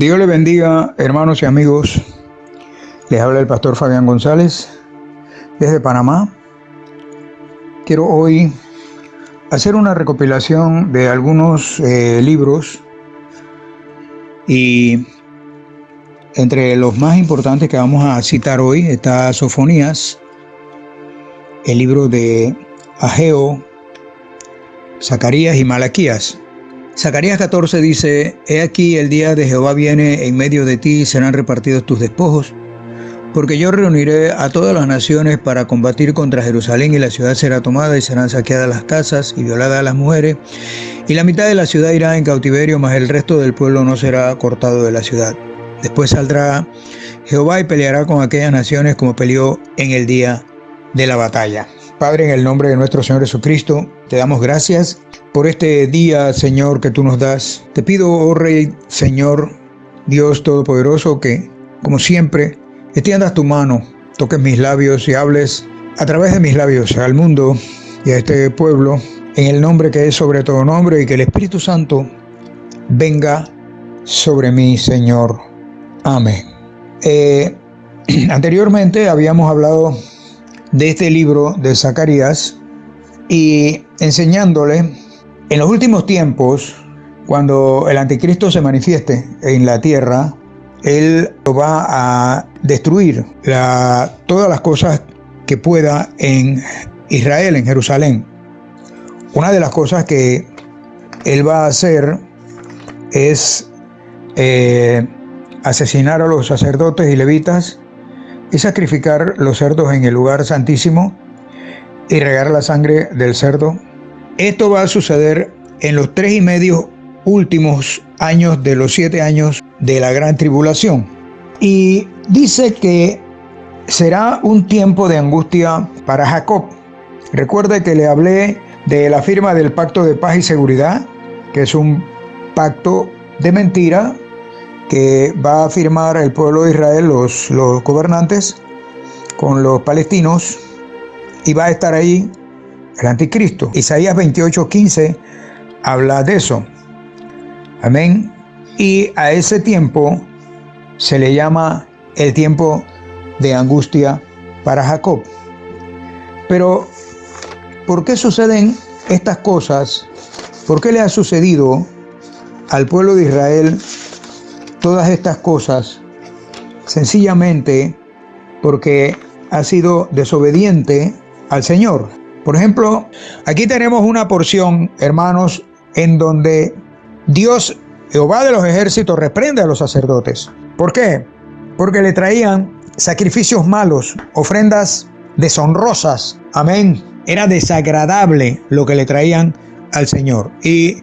Dios le bendiga, hermanos y amigos. Les habla el pastor Fabián González desde Panamá. Quiero hoy hacer una recopilación de algunos libros, y entre los más importantes que vamos a citar hoy está Sofonías, el libro de Ageo, Zacarías y Malaquías. Zacarías 14 dice: He aquí el día de Jehová viene en medio de ti, y serán repartidos tus despojos, porque yo reuniré a todas las naciones para combatir contra Jerusalén, y la ciudad será tomada, y serán saqueadas las casas, y violadas las mujeres, y la mitad de la ciudad irá en cautiverio, mas el resto del pueblo no será cortado de la ciudad. Después saldrá Jehová y peleará con aquellas naciones como peleó en el día de la batalla. Padre, en el nombre de nuestro Señor Jesucristo, te damos gracias por este día, Señor, que tú nos das. Te pido, oh Rey, Señor, Dios Todopoderoso, que, como siempre, extiendas tu mano, toques mis labios y hables a través de mis labios al mundo y a este pueblo, en el nombre que es sobre todo nombre, y que el Espíritu Santo venga sobre mí, Señor. Amén. Anteriormente habíamos hablado de este libro de Zacarías y enseñándole en los últimos tiempos, cuando el anticristo se manifieste en la tierra, él va a destruir todas las cosas que pueda en Israel, en Jerusalén. Una de las cosas que él va a hacer es asesinar a los sacerdotes y levitas y sacrificar los cerdos en el lugar santísimo y regar la sangre del cerdo. Esto va a suceder en los 3 últimos años de los 7 años de la gran tribulación. Y dice que será un tiempo de angustia para Jacob. Recuerde que le hablé de la firma del pacto de paz y seguridad, que es un pacto de mentira que va a firmar el pueblo de Israel, los gobernantes, con los palestinos, y va a estar ahí el anticristo. Isaías 28:15 habla de eso. Amén. Y a ese tiempo se le llama el tiempo de angustia para Jacob. Pero, ¿por qué suceden estas cosas? ¿Por qué le ha sucedido al pueblo de Israel todas estas cosas? Sencillamente porque ha sido desobediente al Señor. Por ejemplo, aquí tenemos una porción, hermanos, en donde Dios, Jehová de los ejércitos, reprende a los sacerdotes. ¿Por qué? Porque le traían sacrificios malos, ofrendas deshonrosas. Amén. Era desagradable lo que le traían al Señor. Y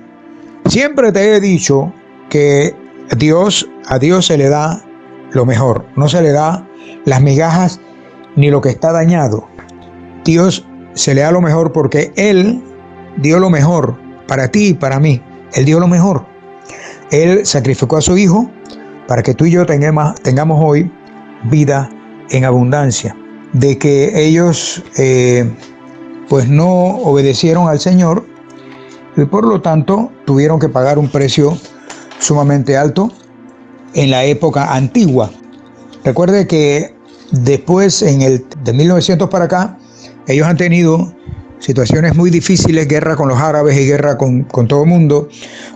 siempre te he dicho que a Dios se le da lo mejor. No se le da las migajas ni lo que está dañado. Dios se le da lo mejor porque Él dio lo mejor para ti y para mí. Él dio lo mejor. Él sacrificó a su Hijo para que tú y yo tengamos hoy vida en abundancia. De que ellos pues no obedecieron al Señor y por lo tanto tuvieron que pagar un precio sumamente alto en la época antigua. Recuerde que después, de 1900 para acá, ellos han tenido situaciones muy difíciles, guerra con los árabes y guerra con todo el mundo,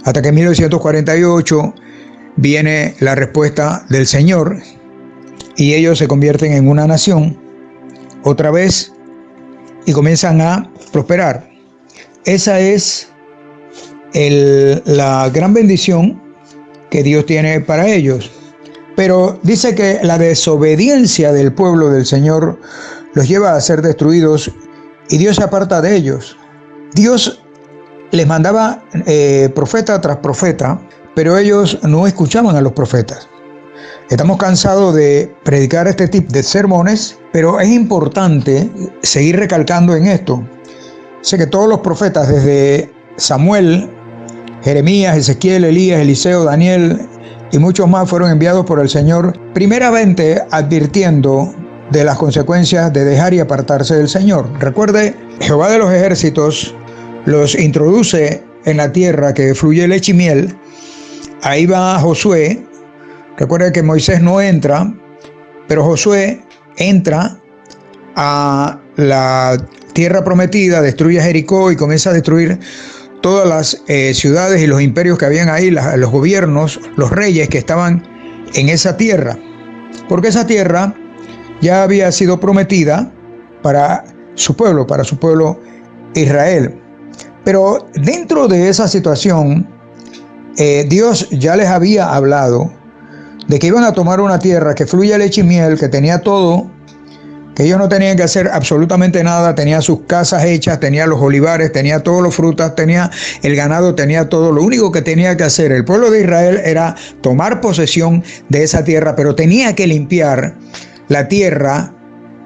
hasta que en 1948 viene la respuesta del Señor y ellos se convierten en una nación otra vez y comienzan a prosperar. Esa es la gran bendición que Dios tiene para ellos. Pero dice que la desobediencia del pueblo del Señor los lleva a ser destruidos y Dios se aparta de ellos. Dios les mandaba profeta tras profeta, pero ellos no escuchaban a los profetas. Estamos cansados de predicar este tipo de sermones, pero es importante seguir recalcando en esto. Sé que todos los profetas, desde Samuel, Jeremías, Ezequiel, Elías, Eliseo, Daniel y muchos más, fueron enviados por el Señor, primeramente advirtiendo de las consecuencias de dejar y apartarse del Señor. Recuerde, Jehová de los ejércitos los introduce en la tierra que fluye leche y miel. Ahí va Josué Recuerda que Moisés no entra, pero Josué entra a la tierra prometida, destruye Jericó y comienza a destruir todas las ciudades y los imperios que habían ahí, los gobiernos, los reyes que estaban en esa tierra. Porque esa tierra ya había sido prometida para su pueblo Israel. Pero dentro de esa situación, Dios ya les había hablado de que iban a tomar una tierra que fluye leche y miel, que tenía todo, que ellos no tenían que hacer absolutamente nada, tenía sus casas hechas, tenía los olivares, tenía todas las frutas, tenía el ganado, tenía todo. Lo único que tenía que hacer el pueblo de Israel era tomar posesión de esa tierra, pero tenía que limpiar la tierra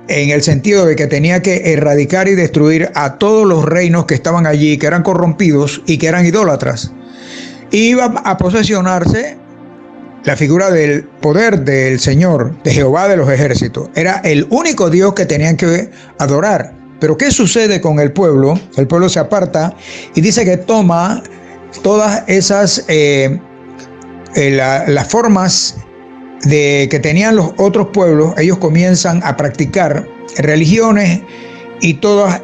en el sentido de que tenía que erradicar y destruir a todos los reinos que estaban allí, que eran corrompidos y que eran idólatras. Iba a posesionarse la figura del poder del Señor, de Jehová de los ejércitos. Era el único Dios que tenían que adorar. Pero ¿qué sucede con el pueblo? El pueblo se aparta y dice que toma todas esas las formas que tenían los otros pueblos. Ellos comienzan a practicar religiones y todas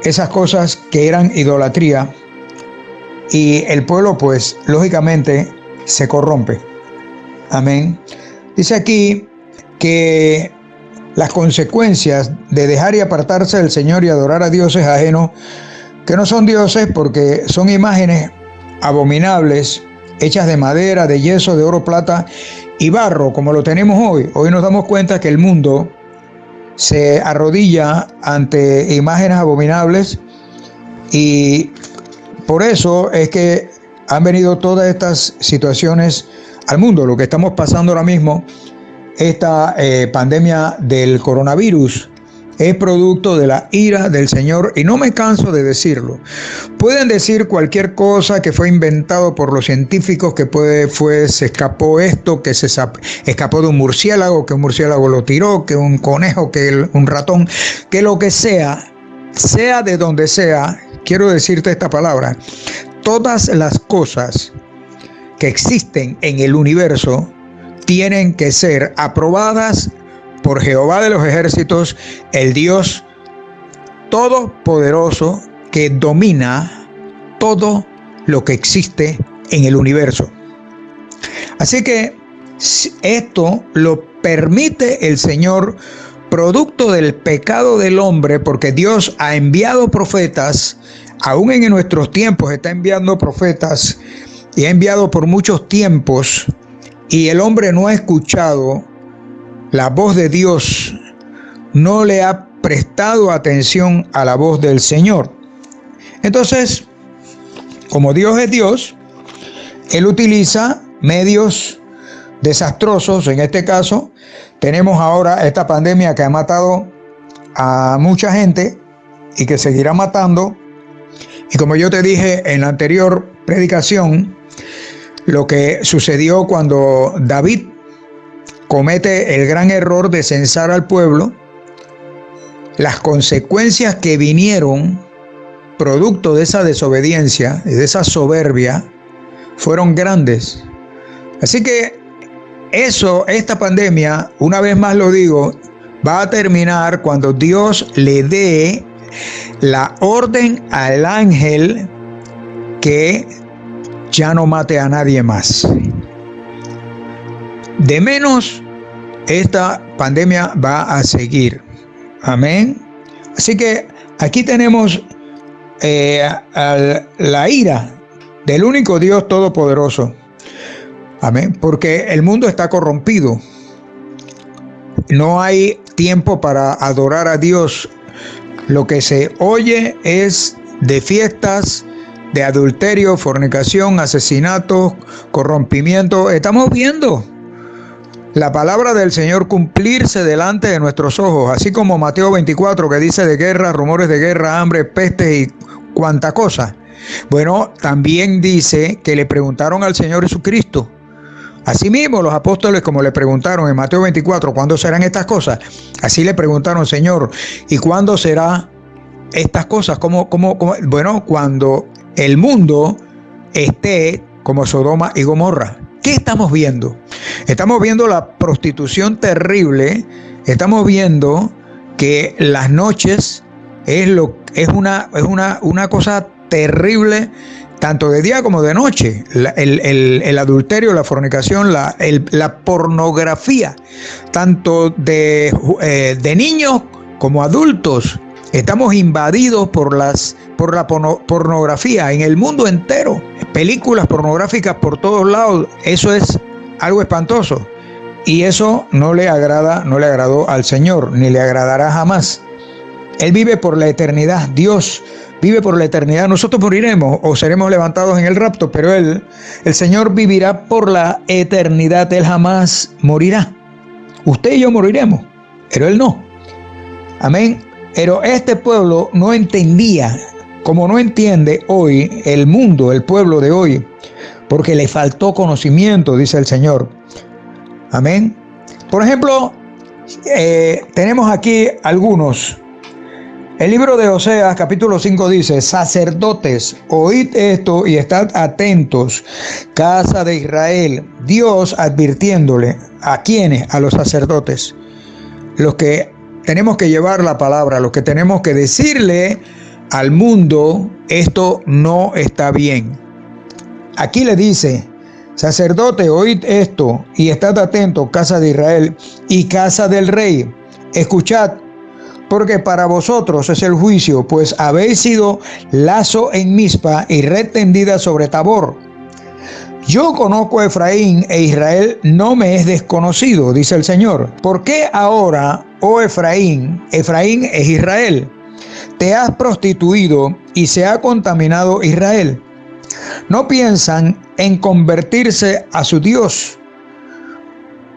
esas cosas que eran idolatría. Y el pueblo, pues, lógicamente, se corrompe. Amén. Dice aquí que las consecuencias de dejar y apartarse del Señor y adorar a dioses ajenos, que no son dioses porque son imágenes abominables, hechas de madera, de yeso, de oro, plata y barro, como lo tenemos hoy. Hoy nos damos cuenta que el mundo se arrodilla ante imágenes abominables y por eso es que han venido todas estas situaciones al mundo. Lo que estamos pasando ahora mismo, esta pandemia del coronavirus, es producto de la ira del Señor y no me canso de decirlo. Pueden decir cualquier cosa, que fue inventado por los científicos, que se escapó esto, que se escapó de un murciélago, que un murciélago lo tiró, que un conejo, que un ratón, que lo que sea de donde sea. Quiero decirte esta palabra: todas las cosas que existen en el universo tienen que ser aprobadas por Jehová de los ejércitos, el Dios todopoderoso que domina todo lo que existe en el universo. Así que esto lo permite el Señor, producto del pecado del hombre, porque Dios ha enviado profetas, aún en nuestros tiempos está enviando profetas, y ha enviado por muchos tiempos, y el hombre no ha escuchado la voz de Dios, no le ha prestado atención a la voz del Señor. Entonces, como Dios es Dios, Él utiliza medios desastrosos. En este caso, tenemos ahora esta pandemia que ha matado a mucha gente y que seguirá matando. Y como yo te dije en la anterior predicación, lo que sucedió cuando David comete el gran error de censar al pueblo, las consecuencias que vinieron producto de esa desobediencia y de esa soberbia fueron grandes. Así que esta pandemia, una vez más lo digo, va a terminar cuando Dios le dé la orden al ángel que ya no mate a nadie más. De menos, esta pandemia va a seguir. Amén. Así que aquí tenemos la ira del único Dios todopoderoso. Amén. Porque el mundo está corrompido. No hay tiempo para adorar a Dios. Lo que se oye es de fiestas, de adulterio, fornicación, asesinatos, corrompimiento. Estamos viendo la palabra del Señor cumplirse delante de nuestros ojos, así como Mateo 24, que dice de guerra, rumores de guerra, hambre, peste y cuanta cosa. Bueno, también dice que le preguntaron al Señor Jesucristo. Asimismo, los apóstoles, como le preguntaron en Mateo 24, ¿cuándo serán estas cosas? Así le preguntaron, Señor, ¿y cuándo serán estas cosas? ¿Cómo? Bueno, cuando el mundo esté como Sodoma y Gomorra. ¿Qué estamos viendo? Estamos viendo la prostitución terrible, estamos viendo que las noches es una cosa terrible, tanto de día como de noche. El adulterio, la fornicación, la pornografía, tanto de niños como adultos. Estamos invadidos por la pornografía en el mundo entero. Películas pornográficas por todos lados. Eso es algo espantoso. Y eso no le agradó al Señor, ni le agradará jamás. Él vive por la eternidad. Dios vive por la eternidad. Nosotros moriremos o seremos levantados en el rapto, pero el Señor vivirá por la eternidad. Él jamás morirá. Usted y yo moriremos, pero Él no. Amén. Pero este pueblo no entendía, como no entiende hoy el mundo, el pueblo de hoy, porque le faltó conocimiento, dice el Señor. Amén. Por ejemplo, tenemos aquí algunos. El libro de Oseas, capítulo 5, dice: sacerdotes, oíd esto y estad atentos, casa de Israel. Dios advirtiéndole, ¿a quiénes? A los sacerdotes, los que tenemos que llevar la palabra, los que tenemos que decirle al mundo, esto no está bien. Aquí le dice: sacerdote, oíd esto y estad atentos, casa de Israel y casa del rey. Escuchad, porque para vosotros es el juicio, pues habéis sido lazo en Mizpa y red tendida sobre Tabor. Yo conozco a Efraín e Israel no me es desconocido, dice el Señor. ¿Por qué ahora, oh Efraín es Israel, te has prostituido y se ha contaminado Israel? No piensan en convertirse a su Dios,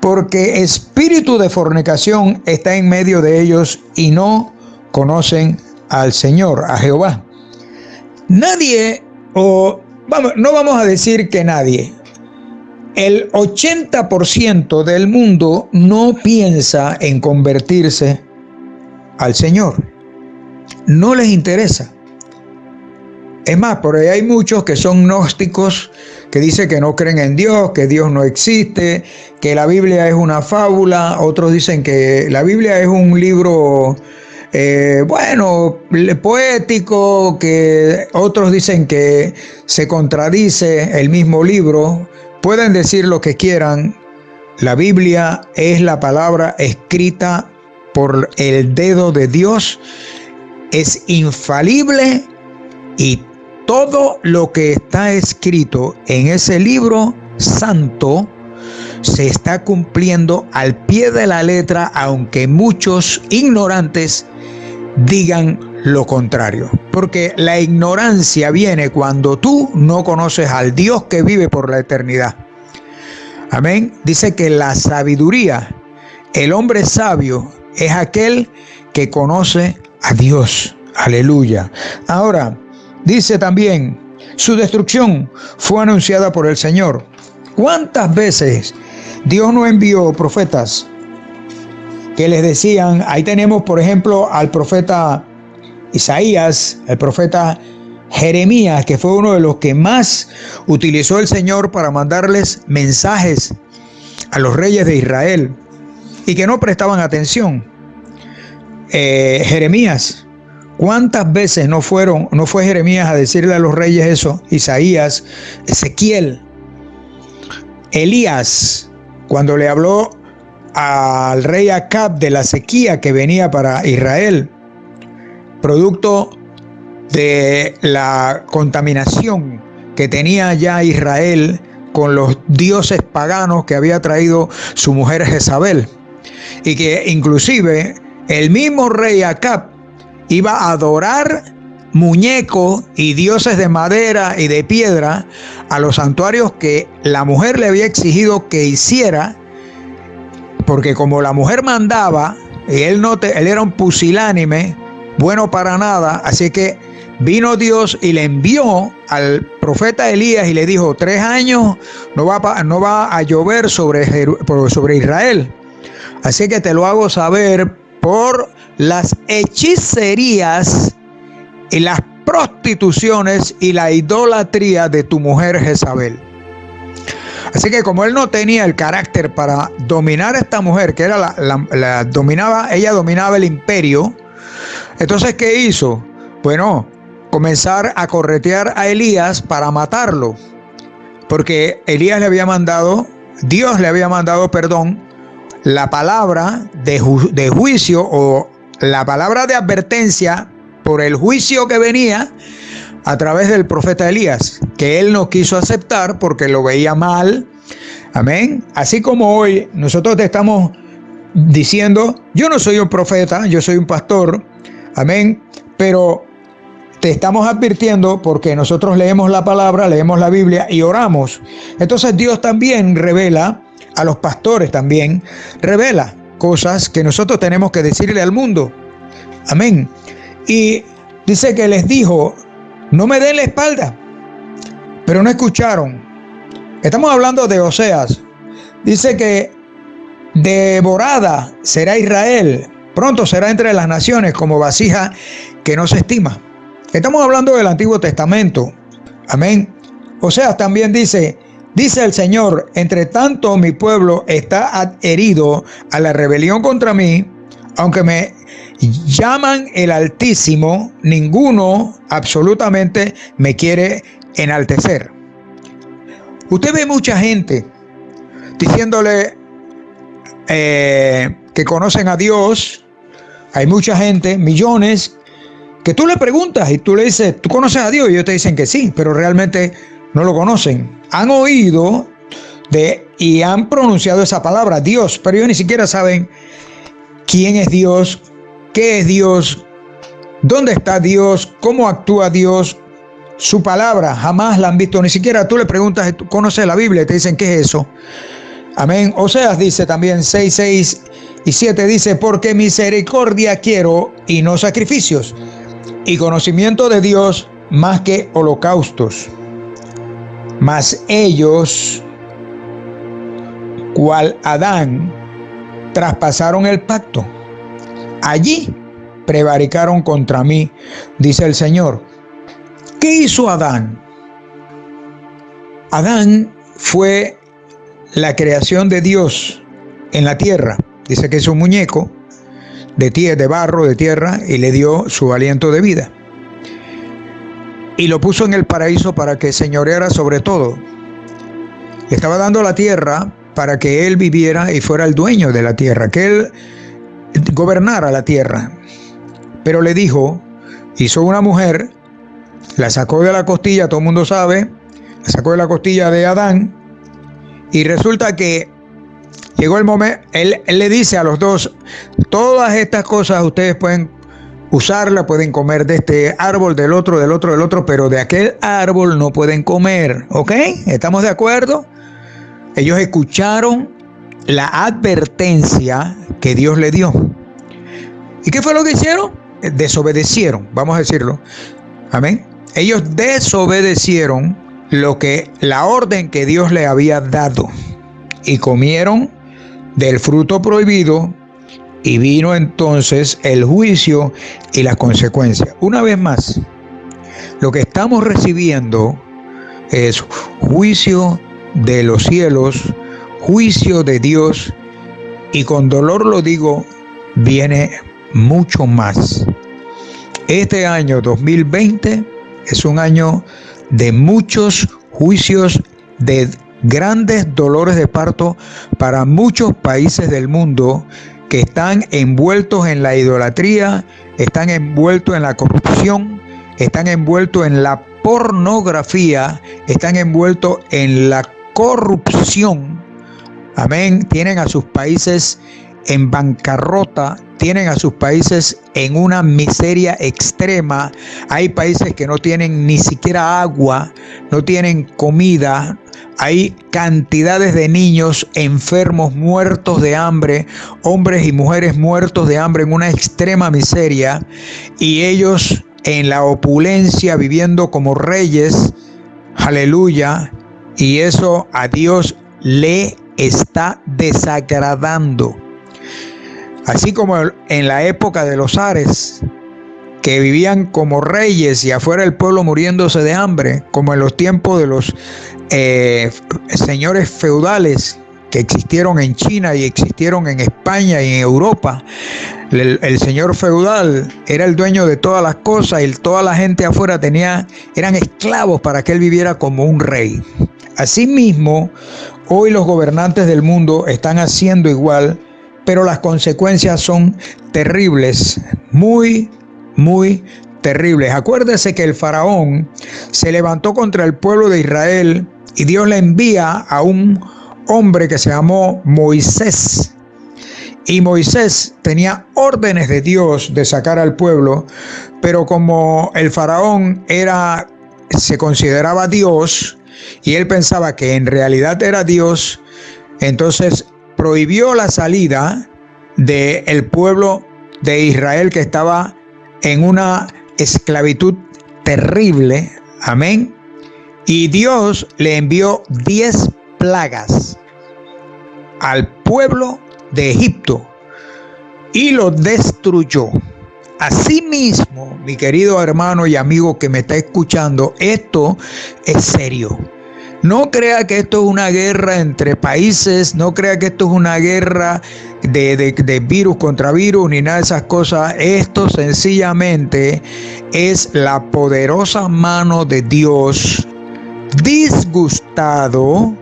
porque espíritu de fornicación está en medio de ellos y no conocen al Señor, a Jehová. Nadie, no vamos a decir que nadie, el 80% del mundo no piensa en convertirse al Señor. No les interesa. Es más, por ahí hay muchos que son gnósticos, que dicen que no creen en Dios, que Dios no existe, que la Biblia es una fábula. Otros dicen que la Biblia es un libro, poético, que otros dicen que se contradice el mismo libro. Pueden decir lo que quieran. La Biblia es la palabra escrita por el dedo de Dios. Es infalible y todo lo que está escrito en ese libro santo se está cumpliendo al pie de la letra, aunque muchos ignorantes digan lo contrario. Porque la ignorancia viene cuando tú no conoces al Dios que vive por la eternidad. Amén. Dice que la sabiduría, el hombre sabio, es aquel que conoce a Dios. Aleluya. Ahora, dice también, su destrucción fue anunciada por el Señor. ¿Cuántas veces Dios no envió profetas que les decían? Ahí tenemos, por ejemplo, al profeta Isaías, el profeta Jeremías, que fue uno de los que más utilizó el Señor para mandarles mensajes a los reyes de Israel y que no prestaban atención. Jeremías, ¿cuántas veces no fue Jeremías a decirle a los reyes eso? Isaías, Ezequiel, Elías, cuando le habló al rey Acab de la sequía que venía para Israel, producto de la contaminación que tenía ya Israel con los dioses paganos que había traído su mujer Jezabel, y que inclusive el mismo rey Acab iba a adorar muñecos y dioses de madera y de piedra a los santuarios que la mujer le había exigido que hiciera, porque como la mujer mandaba, y él era un pusilánime, bueno para nada, así que vino Dios y le envió al profeta Elías y le dijo: 3 años no va a llover sobre Israel, así que te lo hago saber por las hechicerías y las prostituciones y la idolatría de tu mujer Jezabel. Así que como él no tenía el carácter para dominar a esta mujer, que era ella dominaba el imperio, entonces ¿qué hizo? Bueno, comenzar a corretear a Elías para matarlo, porque Dios le había mandado, la palabra de juicio o la palabra de advertencia por el juicio que venía a través del profeta Elías, que él no quiso aceptar porque lo veía mal. Amén. Así como hoy nosotros te estamos diciendo, yo no soy un profeta, yo soy un pastor. Amén. Pero te estamos advirtiendo porque nosotros leemos la palabra, leemos la Biblia y oramos. Entonces Dios también revela, a los pastores también, revela cosas que nosotros tenemos que decirle al mundo. Amén. Y dice que les dijo, no me den la espalda, pero no escucharon. Estamos hablando de Oseas. Dice que devorada será Israel, pronto será entre las naciones como vasija que no se estima. Estamos hablando del Antiguo Testamento. Amén. Oseas también dice el Señor, entre tanto mi pueblo está adherido a la rebelión contra mí, aunque me llaman el Altísimo, ninguno absolutamente me quiere enaltecer. Usted ve mucha gente diciéndole que conocen a Dios. Hay mucha gente, millones, que tú le preguntas y tú le dices, ¿tú conoces a Dios? Y ellos te dicen que sí, pero realmente no lo conocen. Han oído y han pronunciado esa palabra, Dios, pero ellos ni siquiera saben quién es Dios, qué es Dios, dónde está Dios, cómo actúa Dios. Su palabra jamás la han visto, ni siquiera tú le preguntas, ¿tú conoces la Biblia? Y te dicen, ¿qué es eso? Amén. Oseas dice también 6, 6 y 7 dice, porque misericordia quiero y no sacrificios, y conocimiento de Dios más que holocaustos. Mas ellos, cual Adán, traspasaron el pacto. Allí prevaricaron contra mí, dice el Señor. ¿Qué hizo Adán? Adán fue la creación de Dios en la tierra. Dice que es un muñeco de barro, de tierra, y le dio su aliento de vida. Y lo puso en el paraíso para que señoreara sobre todo. Le estaba dando la tierra para que él viviera y fuera el dueño de la tierra, que él gobernara la tierra. Pero le dijo, hizo una mujer, la sacó de la costilla, todo el mundo sabe, la sacó de la costilla de Adán, y resulta que llegó el momento, él le dice a los dos, todas estas cosas ustedes pueden usarlas, pueden comer de este árbol, del otro, pero de aquel árbol no pueden comer, ¿ok? ¿Estamos de acuerdo? Ellos escucharon la advertencia que Dios le dio. ¿Y qué fue lo que hicieron? Desobedecieron, vamos a decirlo. Amén. Ellos desobedecieron la orden que Dios le había dado y comieron del fruto prohibido, y vino entonces el juicio y las consecuencias. Una vez más, lo que estamos recibiendo es juicio de los cielos, juicio de Dios, y con dolor lo digo, viene mucho más. Este año 2020 es un año de muchos juicios, de grandes dolores de parto para muchos países del mundo que están envueltos en la idolatría, están envueltos en la corrupción, están envueltos en la pornografía, están envueltos en la corrupción. Amén. Tienen a sus países en bancarrota, tienen a sus países en una miseria extrema. Hay países que no tienen ni siquiera agua, no tienen comida. Hay cantidades de niños enfermos, muertos de hambre, hombres y mujeres muertos de hambre en una extrema miseria, y ellos en la opulencia viviendo como reyes. Aleluya. Y eso a Dios le está desagradando. Así como en la época de los zares, que vivían como reyes y afuera el pueblo muriéndose de hambre, como en los tiempos de los señores feudales que existieron en China y existieron en España y en Europa. El señor feudal era el dueño de todas las cosas y toda la gente afuera eran esclavos para que él viviera como un rey. Asimismo, hoy los gobernantes del mundo están haciendo igual, pero las consecuencias son terribles, muy terribles. Acuérdese que el faraón se levantó contra el pueblo de Israel y Dios le envía a un hombre que se llamó Moisés. Y Moisés tenía órdenes de Dios de sacar al pueblo, pero como el faraón se consideraba Dios y él pensaba que en realidad era Dios, entonces prohibió la salida del pueblo de Israel que estaba en una esclavitud terrible. Amén. Y Dios le envió 10 plagas al pueblo de Egipto y lo destruyó. Asimismo, mi querido hermano y amigo que me está escuchando, esto es serio. No crea que esto es una guerra entre países, no crea que esto es una guerra de virus contra virus ni nada de esas cosas. Esto sencillamente es la poderosa mano de Dios, disgustado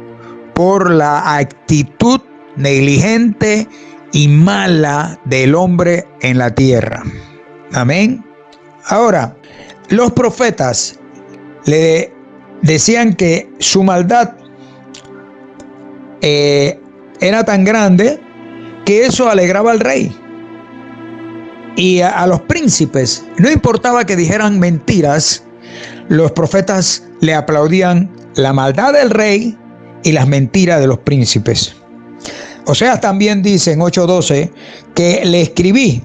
por la actitud negligente y mala del hombre en la tierra. Amén. Ahora, los profetas le decían que su maldad era tan grande que eso alegraba al rey y a los príncipes. No importaba que dijeran mentiras, los profetas le aplaudían la maldad del rey y las mentiras de los príncipes. Oseas también dice en 8:12 que le escribí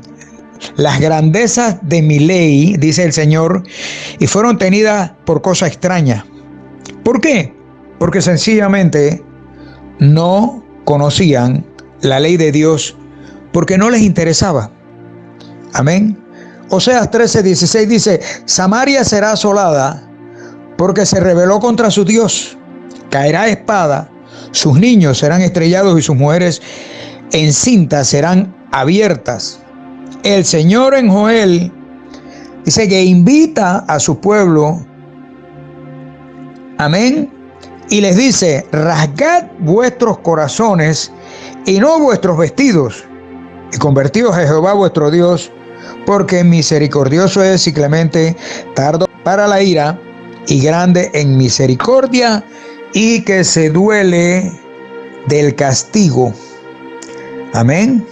las grandezas de mi ley, dice el Señor, y fueron tenidas por cosa extraña. ¿Por qué? Porque sencillamente no conocían la ley de Dios, porque no les interesaba. Amén. Oseas 13:16 dice: Samaria será asolada porque se rebeló contra su Dios. Caerá espada, sus niños serán estrellados y sus mujeres encintas serán abiertas. El Señor en Joel dice que invita a su pueblo, amén, y les dice: rasgad vuestros corazones y no vuestros vestidos, y convertíos a Jehová vuestro Dios, porque misericordioso es y clemente, tardo para la ira y grande en misericordia, y que se duele del castigo. Amén.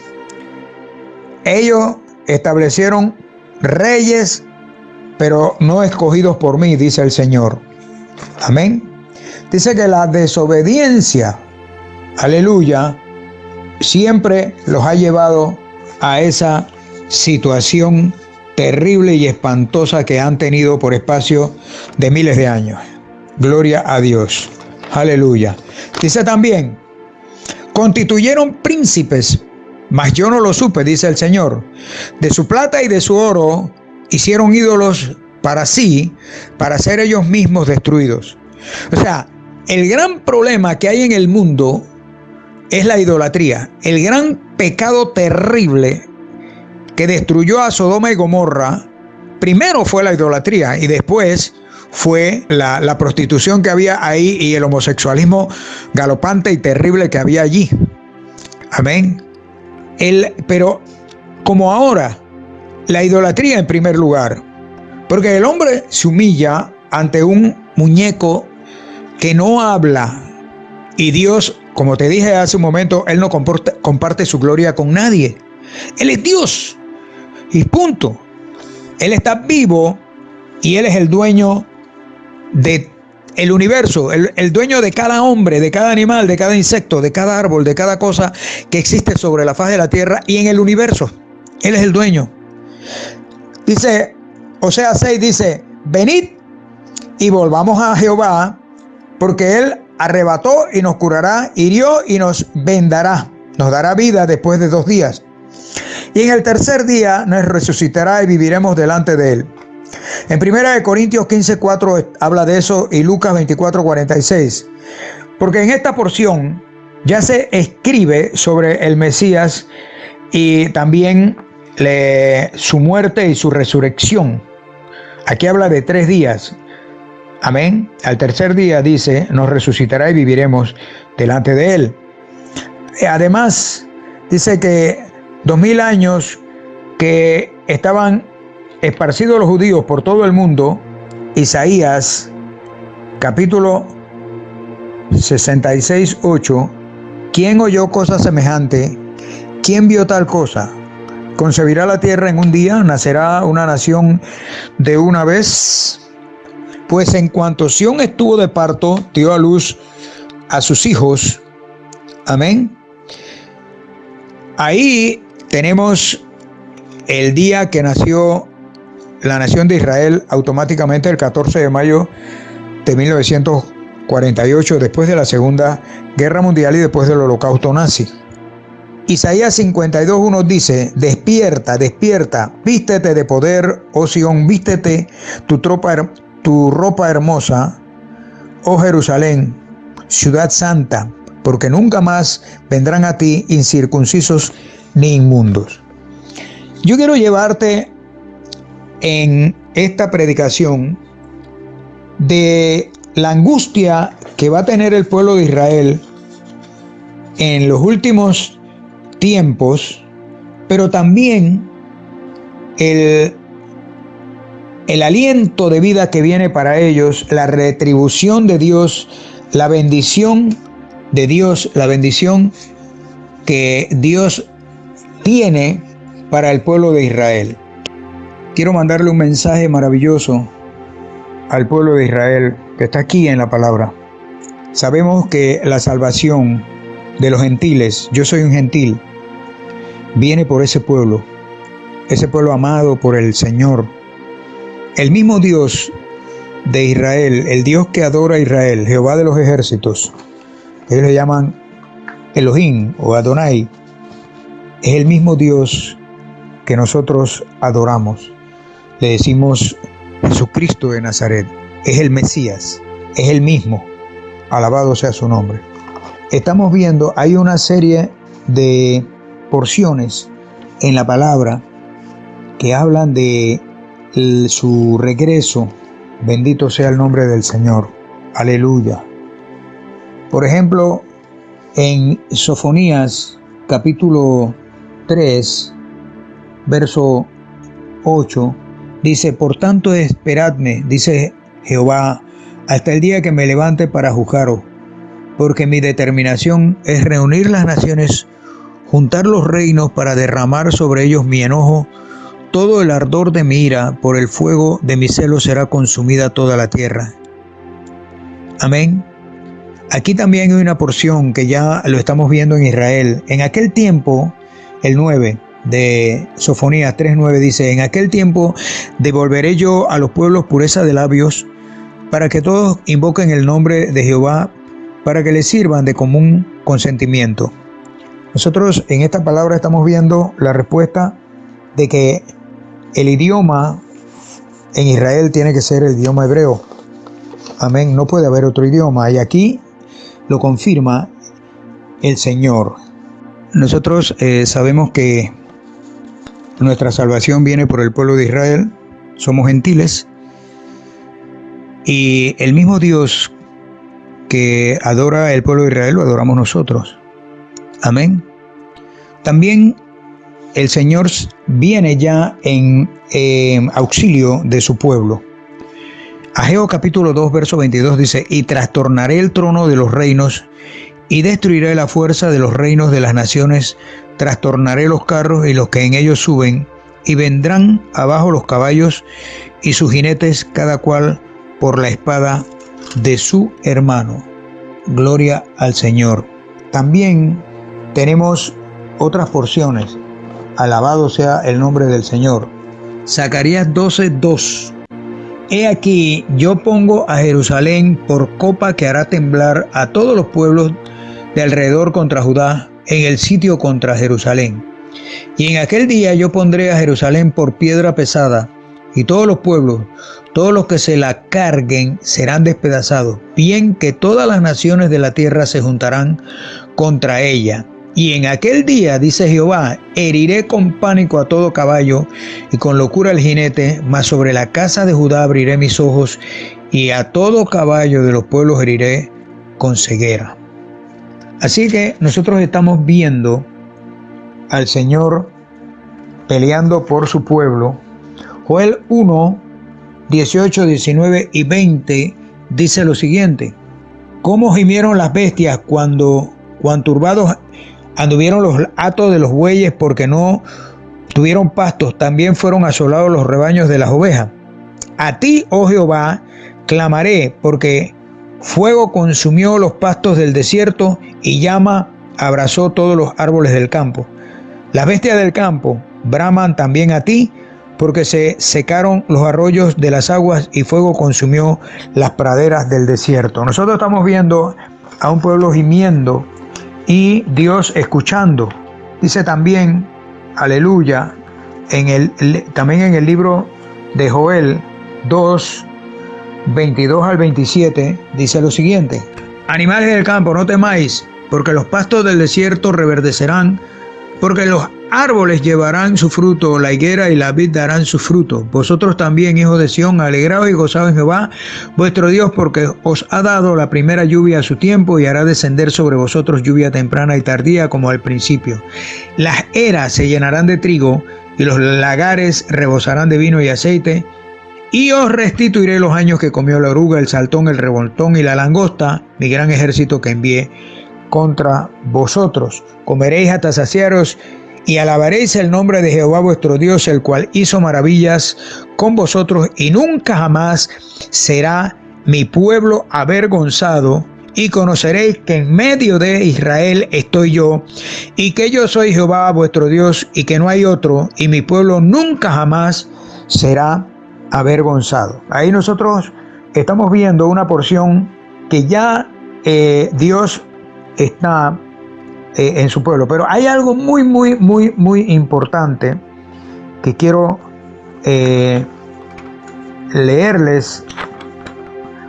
Ellos establecieron reyes, pero no escogidos por mí, dice el Señor. Amén. Dice que la desobediencia, aleluya, siempre los ha llevado a esa situación terrible y espantosa que han tenido por espacio de miles de años. Gloria a Dios. Aleluya. Dice también: constituyeron príncipes, mas yo no lo supe, dice el Señor. De su plata y de su oro hicieron ídolos para sí, para ser ellos mismos destruidos. O sea, el gran problema que hay en el mundo es la idolatría. El gran pecado terrible que destruyó a Sodoma y Gomorra, primero fue la idolatría y después fue la prostitución que había ahí y el homosexualismo galopante y terrible que había allí. Amén. Pero como ahora, la idolatría en primer lugar, porque el hombre se humilla ante un muñeco que no habla, y Dios, como te dije hace un momento, Él no comparte su gloria con nadie. Él es Dios y punto. Él está vivo y Él es el dueño del universo, el dueño de cada hombre, de cada animal, de cada insecto, de cada árbol, de cada cosa que existe sobre la faz de la tierra y en el universo. Él es el dueño. Dice, Oseas 6 dice: venid y volvamos a Jehová, porque Él arrebató y nos curará, hirió y nos vendará, nos dará vida después de 2 días. y en el tercer día nos resucitará y viviremos delante de él. En 1 Corintios 15:4 habla de eso y Lucas 24:46. Porque en esta porción ya se escribe sobre el Mesías y también su muerte y su resurrección. Aquí habla de 3 días. Amén. Al tercer día dice, nos resucitará y viviremos delante de él. Además, dice que 2000 años que estaban esparcidos los judíos por todo el mundo. Isaías capítulo 66:8. ¿Quién oyó cosa semejante? ¿Quién vio tal cosa? ¿Concebirá la tierra en un día? ¿Nacerá una nación de una vez? Pues en cuanto Sión estuvo de parto, dio a luz a sus hijos. Amén. Ahí tenemos el día que nació la nación de Israel, automáticamente el 14 de mayo de 1948, después de la Segunda Guerra Mundial y después del Holocausto nazi. Isaías 52:1 dice, despierta, despierta, vístete de poder, oh Sión, vístete tu ropa hermosa, oh Jerusalén, ciudad santa, porque nunca más vendrán a ti incircuncisos ni inmundos. Yo quiero llevarte en esta predicación de la angustia que va a tener el pueblo de Israel en los últimos tiempos, pero también el aliento de vida que viene para ellos, la retribución de Dios, la bendición de Dios, la bendición que Dios tiene para el pueblo de Israel. Quiero mandarle un mensaje maravilloso al pueblo de Israel que está aquí en la palabra. Sabemos que la salvación de los gentiles, yo soy un gentil, viene por ese pueblo amado por el Señor. El mismo Dios de Israel, el Dios que adora a Israel, Jehová de los ejércitos, ellos le llaman Elohim o Adonai, es el mismo Dios que nosotros adoramos. Le decimos Jesucristo de Nazaret, es el Mesías, es el mismo, alabado sea su nombre. Estamos viendo, hay una serie de porciones en la palabra que hablan de su regreso. Bendito sea el nombre del Señor. Aleluya. Por ejemplo, en Sofonías capítulo 3, verso 8, dice, por tanto esperadme, dice Jehová, hasta el día que me levante para juzgaros, porque mi determinación es reunir las naciones, juntar los reinos para derramar sobre ellos mi enojo. Todo el ardor de mi ira, por el fuego de mi celo será consumida toda la tierra. Amén. Aquí también hay una porción que ya lo estamos viendo en Israel. En aquel tiempo, el 9 de Sofonías 3:9 dice, en aquel tiempo devolveré yo a los pueblos pureza de labios, para que todos invoquen el nombre de Jehová, para que les sirvan de común consentimiento. Nosotros en esta palabra estamos viendo la respuesta de que el idioma en Israel tiene que ser el idioma hebreo. Amén, no puede haber otro idioma. Y aquí lo confirma el Señor. Nosotros sabemos que nuestra salvación viene por el pueblo de Israel. Somos gentiles. Y el mismo Dios que adora el pueblo de Israel lo adoramos nosotros. Amén. También el Señor viene ya en auxilio de su pueblo. Ageo capítulo 2, verso 22 dice, y trastornaré el trono de los reinos y destruiré la fuerza de los reinos de las naciones, trastornaré los carros y los que en ellos suben, y vendrán abajo los caballos y sus jinetes, cada cual por la espada de su hermano. Gloria al Señor. También tenemos otras porciones. Alabado sea el nombre del Señor. Zacarías 12:2. He aquí, yo pongo a Jerusalén por copa que hará temblar a todos los pueblos de alrededor contra Judá, en el sitio contra Jerusalén. Y en aquel día yo pondré a Jerusalén por piedra pesada, y todos los pueblos, todos los que se la carguen, serán despedazados. Bien que todas las naciones de la tierra se juntarán contra ella. Y en aquel día, dice Jehová, heriré con pánico a todo caballo y con locura al jinete, mas sobre la casa de Judá abriré mis ojos, y a todo caballo de los pueblos heriré con ceguera. Así que nosotros estamos viendo al Señor peleando por su pueblo. Joel 1, 18, 19 y 20 dice lo siguiente: ¿Cómo gimieron las bestias cuando turbados anduvieron los hatos de los bueyes porque no tuvieron pastos? También fueron asolados los rebaños de las ovejas. A ti, oh Jehová, clamaré, porque fuego consumió los pastos del desierto y llama abrazó todos los árboles del campo. Las bestias del campo braman también a ti, porque se secaron los arroyos de las aguas y fuego consumió las praderas del desierto. Nosotros estamos viendo a un pueblo gimiendo y Dios escuchando. Dice también, aleluya, también en el libro de Joel 2, 22 al 27, dice lo siguiente: Animales del campo, no temáis, porque los pastos del desierto reverdecerán, porque los árboles llevarán su fruto, la higuera y la vid darán su fruto. Vosotros también, hijos de Sión, alegraos y gozaos en Jehová, vuestro Dios, porque os ha dado la primera lluvia a su tiempo y hará descender sobre vosotros lluvia temprana y tardía como al principio. Las eras se llenarán de trigo y los lagares rebosarán de vino y aceite. Y os restituiré los años que comió la oruga, el saltón, el revoltón y la langosta, mi gran ejército que envié contra vosotros. Comeréis hasta saciaros y alabaréis el nombre de Jehová vuestro Dios, el cual hizo maravillas con vosotros, y nunca jamás será mi pueblo avergonzado. Y conoceréis que en medio de Israel estoy yo, y que yo soy Jehová vuestro Dios, y que no hay otro, y mi pueblo nunca jamás será avergonzado. Ahí nosotros estamos viendo una porción que ya Dios está en su pueblo, pero hay algo muy importante que quiero leerles,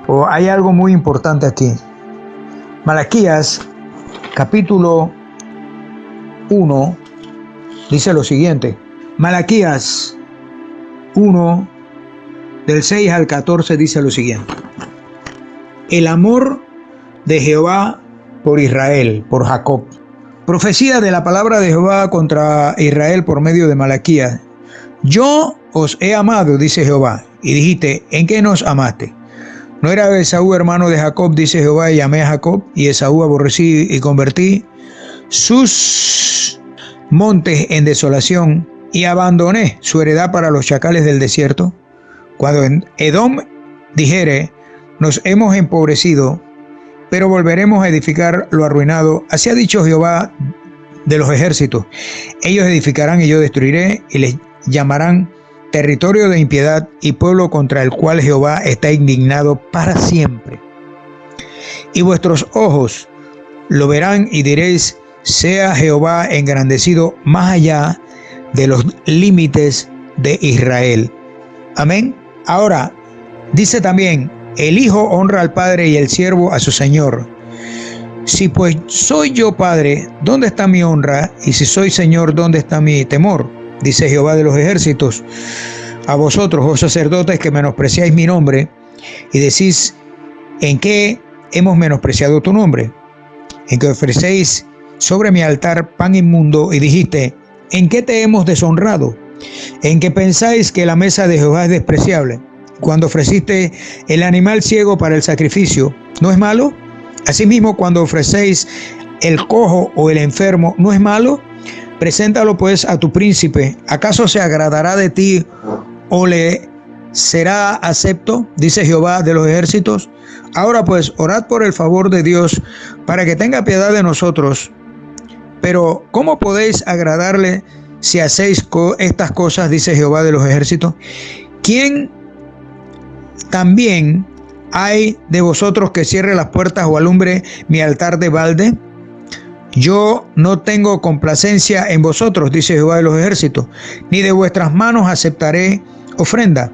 o hay algo muy importante aquí. Malaquías capítulo 1 dice lo siguiente. Malaquías 1 del 6 al 14 dice lo siguiente: El amor de Jehová por Israel, por Jacob. Profecía de la palabra de Jehová contra Israel por medio de Malaquías. Yo os he amado, dice Jehová. Y dijiste, ¿en qué nos amaste? ¿No era Esaú hermano de Jacob, dice Jehová, y amé a Jacob? Y Esaú aborrecí y convertí sus montes en desolación, y abandoné su heredad para los chacales del desierto. Cuando en Edom dijere, nos hemos empobrecido, pero volveremos a edificar lo arruinado. Así ha dicho Jehová de los ejércitos. Ellos edificarán y yo destruiré, y les llamarán territorio de impiedad y pueblo contra el cual Jehová está indignado para siempre. Y vuestros ojos lo verán y diréis, sea Jehová engrandecido más allá de los límites de Israel. Amén. Ahora, dice también, el hijo honra al padre y el siervo a su señor. Si pues soy yo padre, ¿dónde está mi honra? Y si soy señor, ¿dónde está mi temor? Dice Jehová de los ejércitos. A vosotros, oh sacerdotes, que menospreciáis mi nombre, y decís, ¿en qué hemos menospreciado tu nombre? En que ofrecéis sobre mi altar pan inmundo, y dijiste, ¿en qué te hemos deshonrado? En que pensáis que la mesa de Jehová es despreciable. Cuando ofreciste el animal ciego para el sacrificio, ¿no es malo? Asimismo, cuando ofrecéis el cojo o el enfermo, ¿no es malo? Preséntalo pues a tu príncipe. ¿Acaso se agradará de ti o le será acepto? Dice Jehová de los ejércitos. Ahora pues, orad por el favor de Dios para que tenga piedad de nosotros. Pero, ¿cómo podéis agradarle si hacéis estas cosas? Dice Jehová de los ejércitos. ¿Quién también hay de vosotros que cierre las puertas o alumbre mi altar de balde? Yo no tengo complacencia en vosotros, dice Jehová de los ejércitos, ni de vuestras manos aceptaré ofrenda,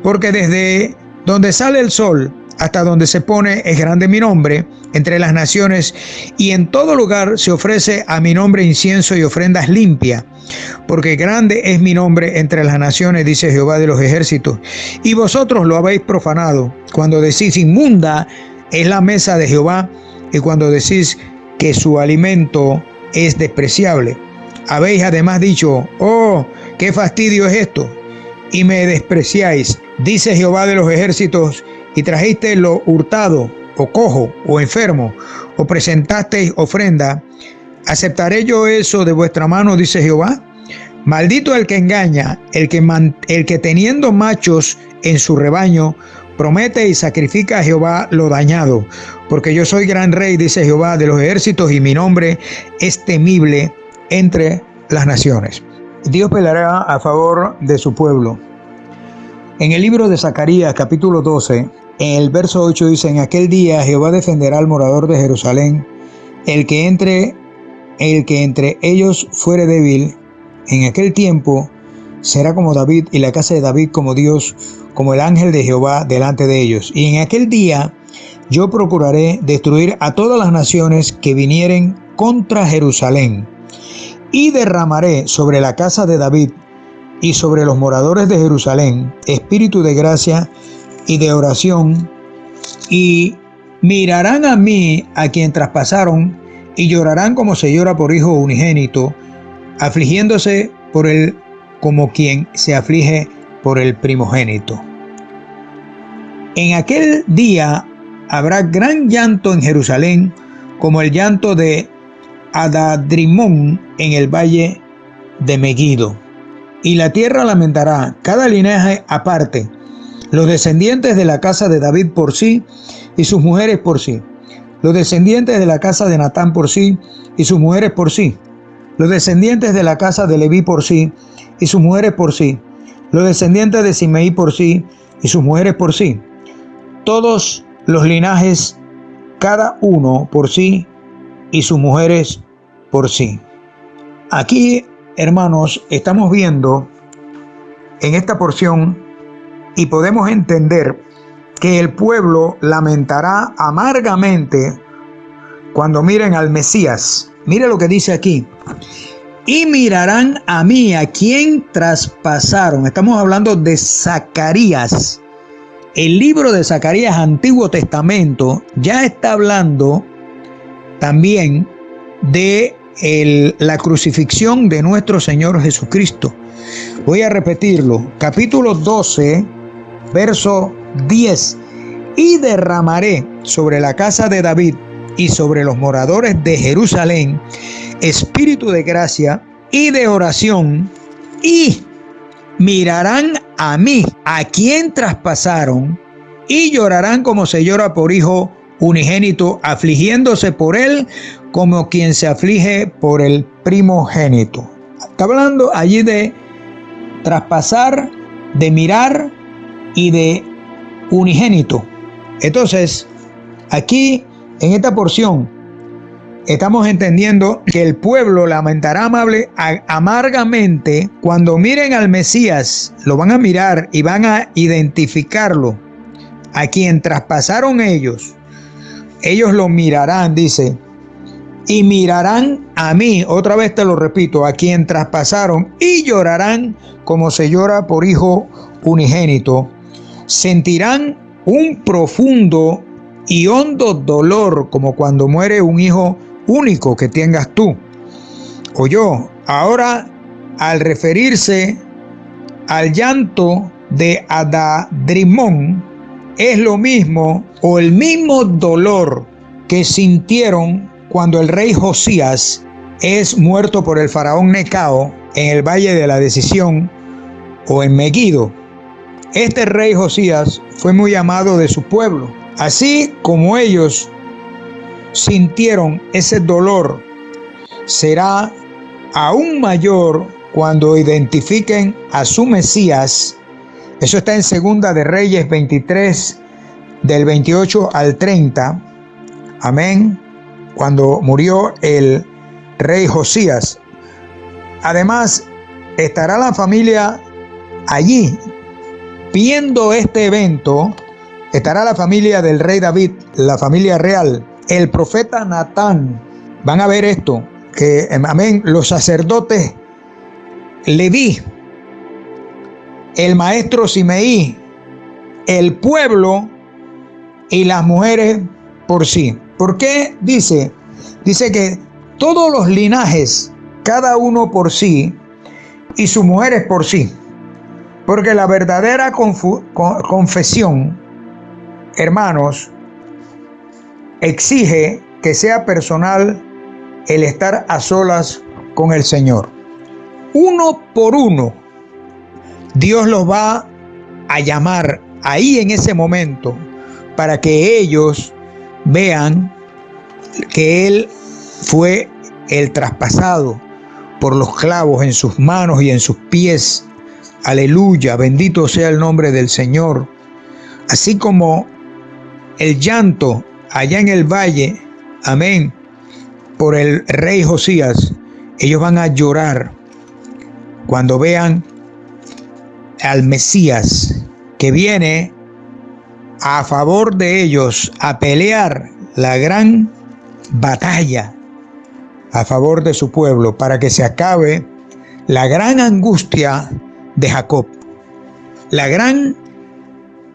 porque desde donde sale el sol hasta donde se pone es grande mi nombre entre las naciones, y en todo lugar se ofrece a mi nombre incienso y ofrendas limpias, porque grande es mi nombre entre las naciones, dice Jehová de los ejércitos. Y vosotros lo habéis profanado cuando decís inmunda es la mesa de Jehová, y cuando decís que su alimento es despreciable. Habéis además dicho, oh, qué fastidio es esto, y me despreciáis, dice Jehová de los ejércitos, y trajisteis lo hurtado, o cojo, o enfermo, o presentasteis ofrenda. ¿Aceptaré yo eso de vuestra mano, dice Jehová? Maldito el que engaña, el que teniendo machos en su rebaño, promete y sacrifica a Jehová lo dañado, porque yo soy gran rey, dice Jehová de los ejércitos, y mi nombre es temible entre las naciones. Dios peleará a favor de su pueblo. En el libro de Zacarías, capítulo 12, en el verso 8 dice, en aquel día Jehová defenderá al morador de Jerusalén, el que entre ellos fuere débil, en aquel tiempo será como David, y la casa de David como Dios, como el ángel de Jehová delante de ellos. Y en aquel día yo procuraré destruir a todas las naciones que vinieren contra Jerusalén, y derramaré sobre la casa de David y sobre los moradores de Jerusalén espíritu de gracia y de oración, y mirarán a mí a quien traspasaron, y llorarán como se llora por hijo unigénito, afligiéndose por él como quien se aflige por el primogénito. En aquel día habrá gran llanto en Jerusalén, como el llanto de Adadrimón en el valle de Megido. Y la tierra lamentará, cada linaje aparte, los descendientes de la casa de David por sí, y sus mujeres por sí, los descendientes de la casa de Natán por sí, y sus mujeres por sí, los descendientes de la casa de Leví por sí, y sus mujeres por sí, los descendientes de Simeí por sí, y sus mujeres por sí, todos los linajes, cada uno por sí, y sus mujeres por sí. Aquí, hermanos, estamos viendo en esta porción, y podemos entender que el pueblo lamentará amargamente cuando miren al Mesías. Mire lo que dice aquí. Y mirarán a mí, a quien traspasaron. Estamos hablando de Zacarías. El libro de Zacarías, Antiguo Testamento, ya está hablando también de la crucifixión de nuestro Señor Jesucristo. Voy a repetirlo. Capítulo 12, verso 10. Y derramaré sobre la casa de David y sobre los moradores de Jerusalén espíritu de gracia y de oración, y mirarán a mí, a quien traspasaron, y llorarán como se llora por hijo unigénito, afligiéndose por él como quien se aflige por el primogénito. Está hablando allí de traspasar, de mirar y de unigénito. Entonces, aquí en esta porción estamos entendiendo que el pueblo lamentará amargamente cuando miren al Mesías. Lo van a mirar y van a identificarlo, a quien traspasaron ellos. Ellos lo mirarán, dice, y mirarán a mí, otra vez te lo repito, a quien traspasaron, y llorarán como se llora por hijo unigénito. Sentirán un profundo y hondo dolor, como cuando muere un hijo único que tengas tú o yo. Ahora, al referirse al llanto de Adadrimón, es lo mismo o el mismo dolor que sintieron cuando el rey Josías es muerto por el faraón Necao en el Valle de la Decisión o en Megido. Este rey Josías fue muy amado de su pueblo. Así como ellos sintieron ese dolor, será aún mayor cuando identifiquen a su Mesías. Eso está en Segunda de Reyes 23, del 28 al 30. Amén. Cuando murió el rey Josías. Además, estará la familia allí viendo este evento. Estará la familia del rey David, la familia real, el profeta Natán. Van a ver esto, que, amén, los sacerdotes Leví, el maestro Simeí, el pueblo y las mujeres por sí. ¿Por qué? Dice que todos los linajes, cada uno por sí, y sus mujeres por sí. Porque la verdadera confesión, hermanos, exige que sea personal el estar a solas con el Señor. Uno por uno, Dios los va a llamar ahí en ese momento para que ellos vean que Él fue el traspasado por los clavos en sus manos y en sus pies. Aleluya, bendito sea el nombre del Señor. Así como el llanto allá en el valle, amén, por el rey Josías, ellos van a llorar cuando vean al Mesías que viene a favor de ellos a pelear la gran batalla a favor de su pueblo para que se acabe la gran angustia de Jacob, la gran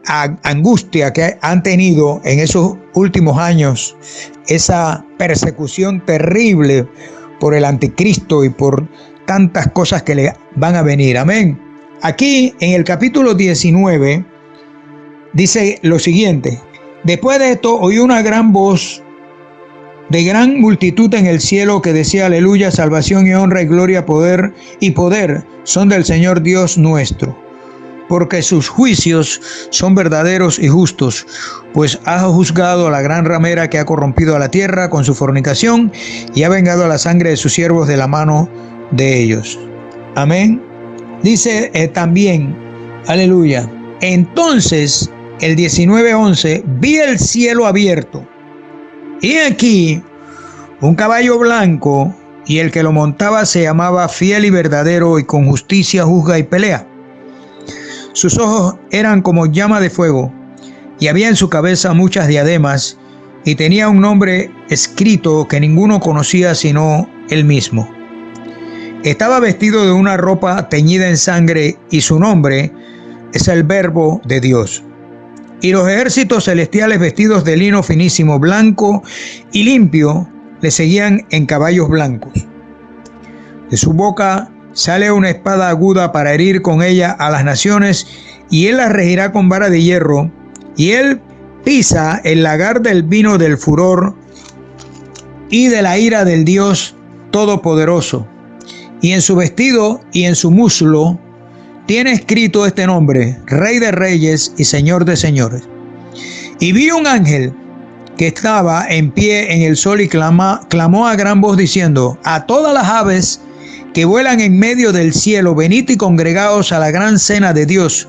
angustia que han tenido en esos últimos años, esa persecución terrible por el anticristo y por tantas cosas que le van a venir. Amén. Aquí en el capítulo 19 dice lo siguiente: después de esto oí una gran voz de gran multitud en el cielo que decía: aleluya, salvación y honra y gloria, poder son del Señor Dios nuestro, porque sus juicios son verdaderos y justos, pues ha juzgado a la gran ramera que ha corrompido a la tierra con su fornicación y ha vengado la sangre de sus siervos de la mano de ellos. Amén. Dice también, aleluya, entonces el 19:11, vi el cielo abierto, y aquí un caballo blanco, y el que lo montaba se llamaba Fiel y Verdadero, y con justicia juzga y pelea. Sus ojos eran como llama de fuego, y había en su cabeza muchas diademas, y tenía un nombre escrito que ninguno conocía sino él mismo. Estaba vestido de una ropa teñida en sangre, y su nombre es el Verbo de Dios. Y los ejércitos celestiales, vestidos de lino finísimo, blanco y limpio, le seguían en caballos blancos. De su boca sale una espada aguda para herir con ella a las naciones, y él las regirá con vara de hierro, y él pisa el lagar del vino del furor y de la ira del Dios Todopoderoso. Y en su vestido y en su muslo tiene escrito este nombre: Rey de Reyes y Señor de Señores. Y vi un ángel que estaba en pie en el sol y clamó a gran voz diciendo: a todas las aves que vuelan en medio del cielo, venid y congregaos a la gran cena de Dios,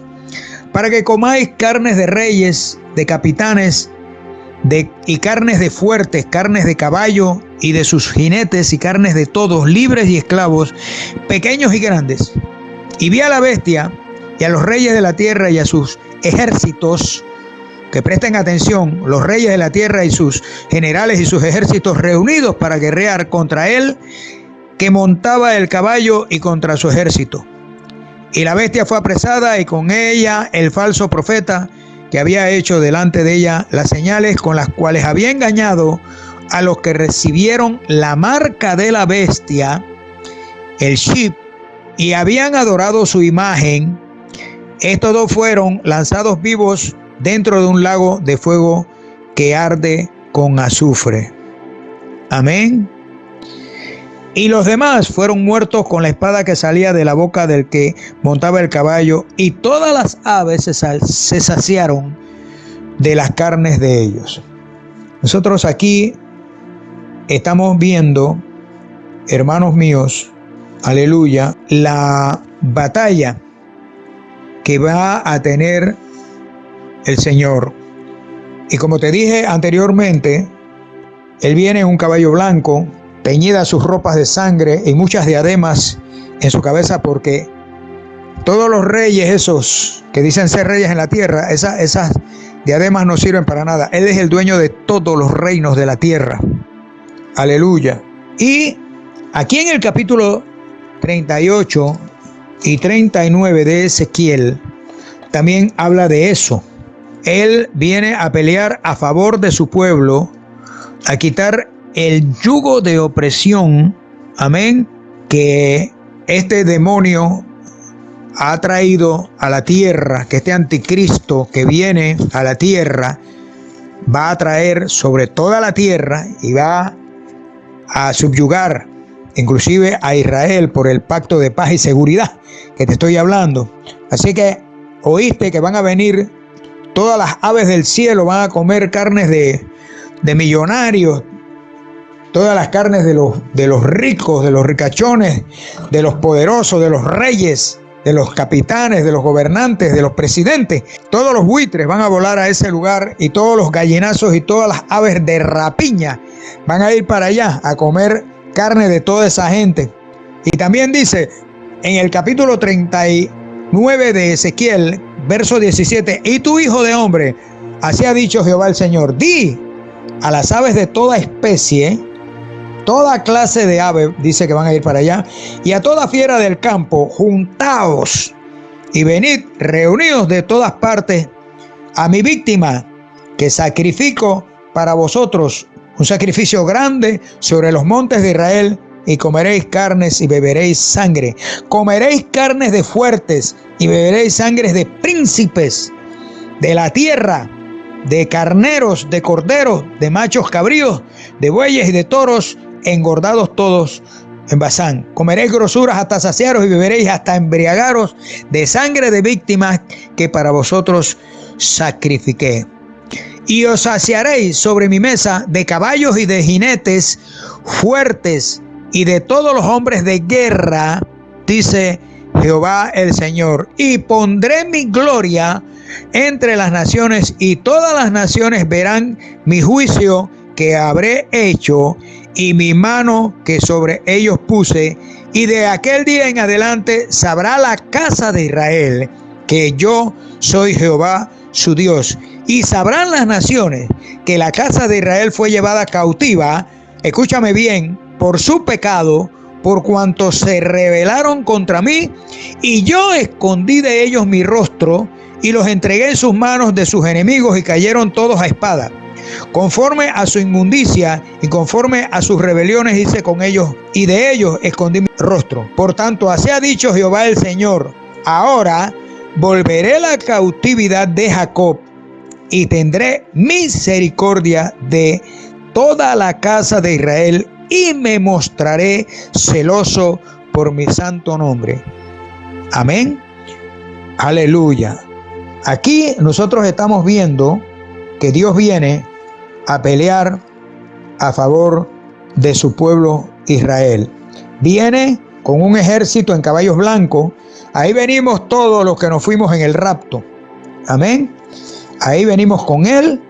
para que comáis carnes de reyes, de capitanes, y carnes de fuertes, carnes de caballo y de sus jinetes, y carnes de todos, libres y esclavos, pequeños y grandes. Y vi a la bestia y a los reyes de la tierra y a sus ejércitos, que presten atención, los reyes de la tierra y sus generales y sus ejércitos reunidos para guerrear contra él, que montaba el caballo, y contra su ejército. Y la bestia fue apresada, y con ella el falso profeta, que había hecho delante de ella las señales con las cuales había engañado a los que recibieron la marca de la bestia, el chip, y habían adorado su imagen. Estos dos fueron lanzados vivos dentro de un lago de fuego que arde con azufre. Amén. Y los demás fueron muertos con la espada que salía de la boca del que montaba el caballo, y todas las aves se saciaron de las carnes de ellos. Nosotros aquí estamos viendo, hermanos míos, aleluya, la batalla que va a tener el Señor. Y como te dije anteriormente, Él viene en un caballo blanco, teñidas sus ropas de sangre y muchas diademas en su cabeza, porque todos los reyes esos que dicen ser reyes en la tierra, esas diademas no sirven para nada. Él es el dueño de todos los reinos de la tierra. Aleluya. Y aquí en el capítulo 38 y 39 de Ezequiel también habla de eso. Él viene a pelear a favor de su pueblo, a quitar el yugo de opresión, amén, que este demonio ha traído a la tierra, que este anticristo que viene a la tierra va a traer sobre toda la tierra y va a subyugar inclusive a Israel por el pacto de paz y seguridad que te estoy hablando. Así que oíste que van a venir todas las aves del cielo, van a comer carnes de millonarios, todas las carnes de los ricos, de los ricachones, de los poderosos, de los reyes, de los capitanes, de los gobernantes, de los presidentes. Todos los buitres van a volar a ese lugar y todos los gallinazos y todas las aves de rapiña van a ir para allá a comer carne de toda esa gente. Y también dice en el capítulo 39 de Ezequiel, verso 17, y tú, hijo de hombre, así ha dicho Jehová el Señor, di a las aves de toda especie, toda clase de ave, dice que van a ir para allá, y a toda fiera del campo, juntaos y venid reunidos de todas partes a mi víctima, que sacrifico para vosotros, un sacrificio grande sobre los montes de Israel, y comeréis carnes y beberéis sangre. Comeréis carnes de fuertes y beberéis sangre de príncipes de la tierra, de carneros, de corderos, de machos cabríos, de bueyes y de toros, engordados todos en Basán. Comeréis grosuras hasta saciaros y beberéis hasta embriagaros de sangre de víctimas que para vosotros sacrifiqué. Y os saciaréis sobre mi mesa de caballos y de jinetes fuertes y de todos los hombres de guerra, dice Jehová el Señor. Y pondré mi gloria entre las naciones, y todas las naciones verán mi juicio que habré hecho y mi mano que sobre ellos puse. Y de aquel día en adelante sabrá la casa de Israel que yo soy Jehová su Dios. Y sabrán las naciones que la casa de Israel fue llevada cautiva, escúchame bien, por su pecado, por cuanto se rebelaron contra mí, y yo escondí de ellos mi rostro y los entregué en sus manos de sus enemigos, y cayeron todos a espada. Conforme a su inmundicia y conforme a sus rebeliones hice con ellos, y de ellos escondí mi rostro. Por tanto, así ha dicho Jehová el Señor: ahora volveré la cautividad de Jacob y tendré misericordia de toda la casa de Israel, y me mostraré celoso por mi santo nombre. Amén. Aleluya. Aquí nosotros estamos viendo que Dios viene a pelear a favor de su pueblo Israel. Viene con un ejército en caballos blancos. Ahí venimos todos los que nos fuimos en el rapto. Amén. Ahí venimos con Él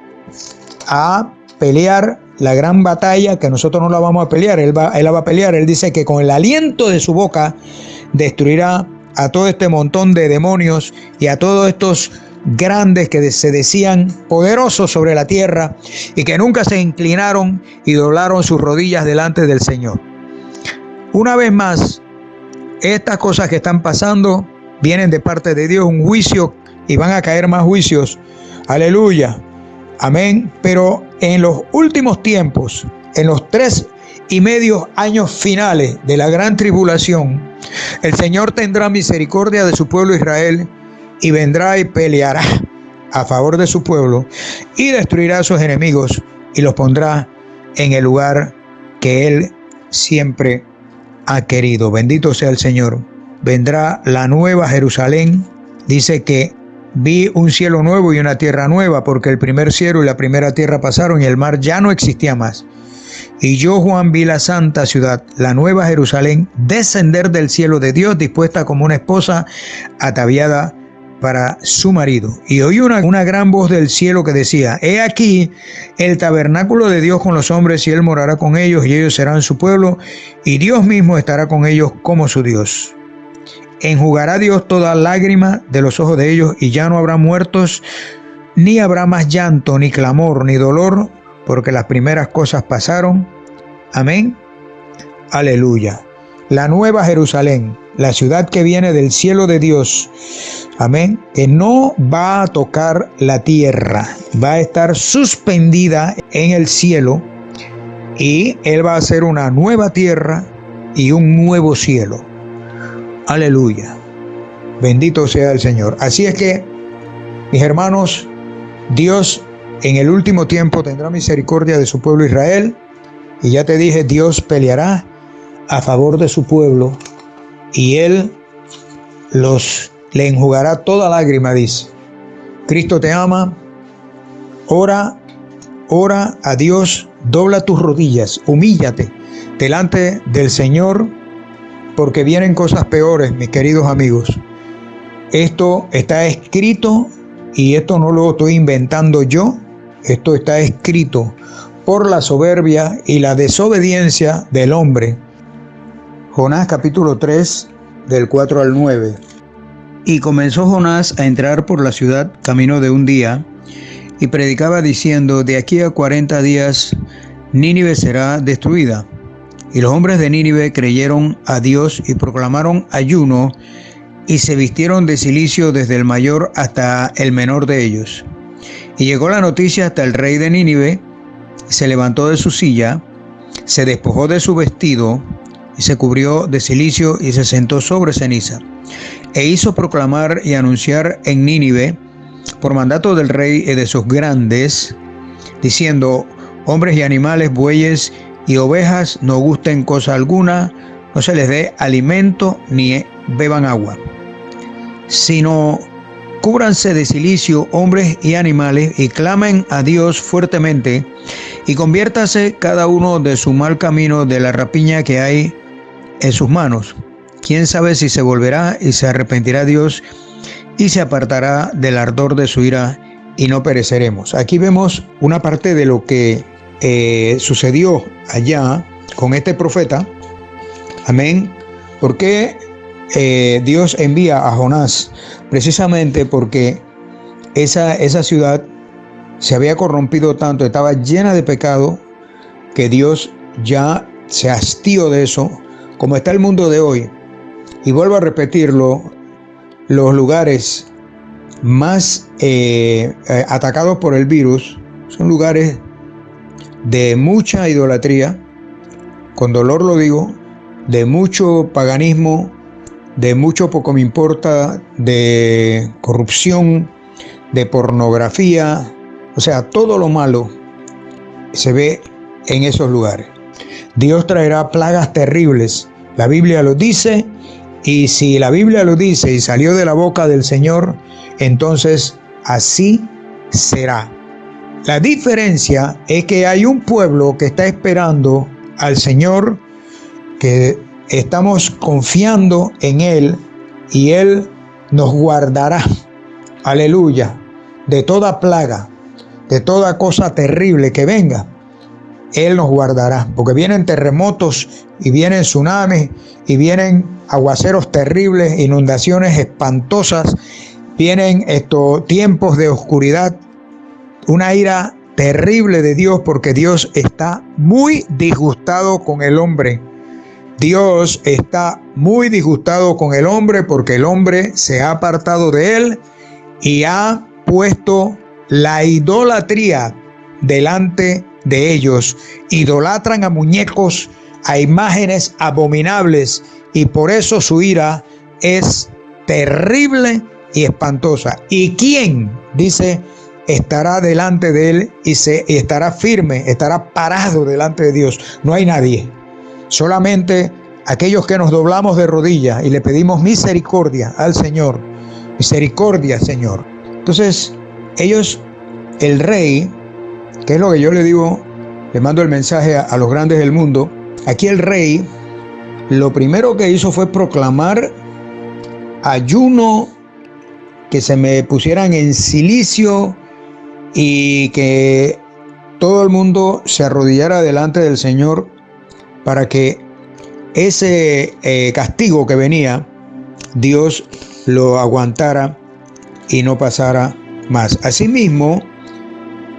a pelear la gran batalla, que nosotros no la vamos a pelear, Él la va a pelear. Él dice que con el aliento de su boca destruirá a todo este montón de demonios y a todos estos grandes que se decían poderosos sobre la tierra y que nunca se inclinaron y doblaron sus rodillas delante del Señor. Una vez más, estas cosas que están pasando vienen de parte de Dios, un juicio, y van a caer más juicios. Aleluya. Amén. Pero en los últimos tiempos, en los 3.5 años finales de la gran tribulación, el Señor tendrá misericordia de su pueblo Israel y vendrá y peleará a favor de su pueblo y destruirá a sus enemigos y los pondrá en el lugar que Él siempre ha querido. Bendito sea el Señor. Vendrá la nueva Jerusalén. Dice que vi un cielo nuevo y una tierra nueva, porque el primer cielo y la primera tierra pasaron y el mar ya no existía más. Y yo, Juan, vi la santa ciudad, la nueva Jerusalén, descender del cielo de Dios, dispuesta como una esposa ataviada para su marido. Y oí una gran voz del cielo que decía: he aquí el tabernáculo de Dios con los hombres, y él morará con ellos, y ellos serán su pueblo, y Dios mismo estará con ellos como su Dios. Enjugará Dios toda lágrima de los ojos de ellos, y ya no habrá muertos, ni habrá más llanto, ni clamor, ni dolor, porque las primeras cosas pasaron. Amén. Aleluya. La nueva Jerusalén, la ciudad que viene del cielo de Dios, amén, que no va a tocar la tierra, va a estar suspendida en el cielo, y Él va a hacer una nueva tierra y un nuevo cielo. Aleluya. Bendito sea el Señor. Así es que, mis hermanos, Dios en el último tiempo tendrá misericordia de su pueblo Israel, y ya te dije, Dios peleará a favor de su pueblo, y Él le enjugará toda lágrima, dice. Cristo te ama. Ora a Dios, dobla tus rodillas, humíllate delante del Señor, porque vienen cosas peores, mis queridos amigos. Esto está escrito, y esto no lo estoy inventando yo, esto está escrito por la soberbia y la desobediencia del hombre. Jonás capítulo 3, del 4 al 9. Y comenzó Jonás a entrar por la ciudad camino de un día, y predicaba diciendo: de aquí a 40 días Nínive será destruida. Y los hombres de Nínive creyeron a Dios y proclamaron ayuno, y se vistieron de cilicio desde el mayor hasta el menor de ellos. Y llegó la noticia hasta el rey de Nínive, se levantó de su silla, se despojó de su vestido, y se cubrió de cilicio, y se sentó sobre ceniza. E hizo proclamar y anunciar en Nínive, por mandato del rey y de sus grandes, diciendo: hombres y animales, bueyes y ovejas, no gusten cosa alguna, no se les dé alimento ni beban agua, sino cúbranse de cilicio hombres y animales, y clamen a Dios fuertemente, y conviértase cada uno de su mal camino, de la rapiña que hay en sus manos. Quién sabe si se volverá y se arrepentirá Dios, y se apartará del ardor de su ira, y no pereceremos. Aquí vemos una parte de lo que sucedió allá con este profeta. Amén. ¿Por qué Dios envía a Jonás? Precisamente porque esa ciudad se había corrompido tanto, estaba llena de pecado, que Dios ya se hastió de eso, como está el mundo de hoy. Y vuelvo a repetirlo, los lugares más atacados por el virus son lugares de mucha idolatría, con dolor lo digo, de mucho paganismo, de mucho poco me importa, de corrupción, de pornografía, o sea, todo lo malo se ve en esos lugares. Dios traerá plagas terribles, la Biblia lo dice, y si la Biblia lo dice y salió de la boca del Señor, entonces así será. La diferencia es que hay un pueblo que está esperando al Señor, que estamos confiando en Él, y Él nos guardará, aleluya, de toda plaga, de toda cosa terrible que venga. Él nos guardará, porque vienen terremotos, y vienen tsunamis, y vienen aguaceros terribles, inundaciones espantosas, vienen estos tiempos de oscuridad, una ira terrible de Dios, porque Dios está muy disgustado con el hombre. Dios está muy disgustado con el hombre, porque el hombre se ha apartado de Él y ha puesto la idolatría delante de ellos. Idolatran a muñecos, a imágenes abominables, y por eso su ira es terrible y espantosa. ¿Y quién, dice, estará delante de Él y estará firme, estará parado delante de Dios? No hay nadie. Solamente aquellos que nos doblamos de rodillas y le pedimos misericordia al Señor. Misericordia, Señor. Entonces, el rey, que es lo que yo le digo, le mando el mensaje a los grandes del mundo. Aquí el rey, lo primero que hizo fue proclamar ayuno que se me pusieran en cilicio y que todo el mundo se arrodillara delante del Señor para que ese castigo que venía, Dios lo aguantara y no pasara más. Asimismo,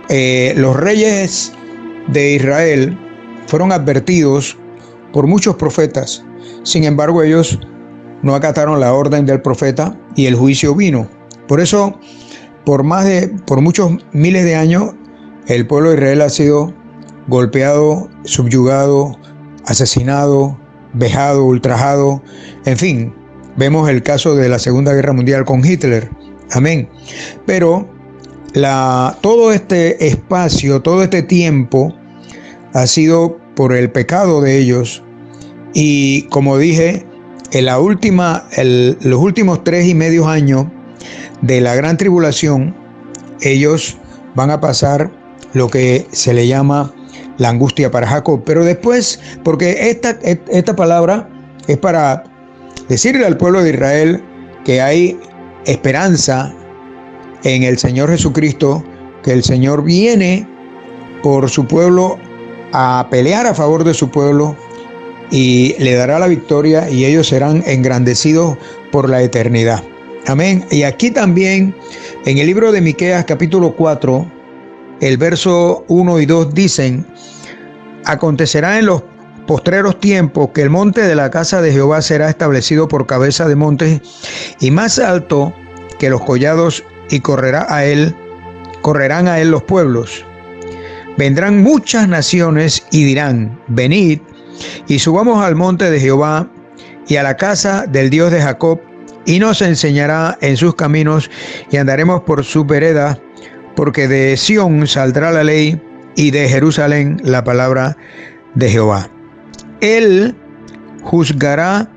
los reyes de Israel fueron advertidos por muchos profetas. Sin embargo, ellos no acataron la orden del profeta y el juicio vino. Por eso, por muchos miles de años, el pueblo de Israel ha sido golpeado, subyugado, asesinado, vejado, ultrajado. En fin, vemos el caso de la Segunda Guerra Mundial con Hitler. Amén. Pero todo este espacio, todo este tiempo ha sido por el pecado de ellos. Y como dije, los últimos 3.5 años de la gran tribulación, ellos van a pasar lo que se le llama la angustia para Jacob. Pero después, porque esta palabra es para decirle al pueblo de Israel que hay esperanza en el Señor Jesucristo, que el Señor viene por su pueblo a pelear a favor de su pueblo y le dará la victoria y ellos serán engrandecidos por la eternidad. Amén. Y aquí también en el libro de Miqueas capítulo 4, el verso 1 y 2 dicen: acontecerá en los postreros tiempos que el monte de la casa de Jehová será establecido por cabeza de montes y más alto que los collados, y correrán a él los pueblos. Vendrán muchas naciones y dirán: venid y subamos al monte de Jehová y a la casa del Dios de Jacob, y nos enseñará en sus caminos y andaremos por su vereda, porque de Sión saldrá la ley y de Jerusalén la palabra de Jehová. Él juzgará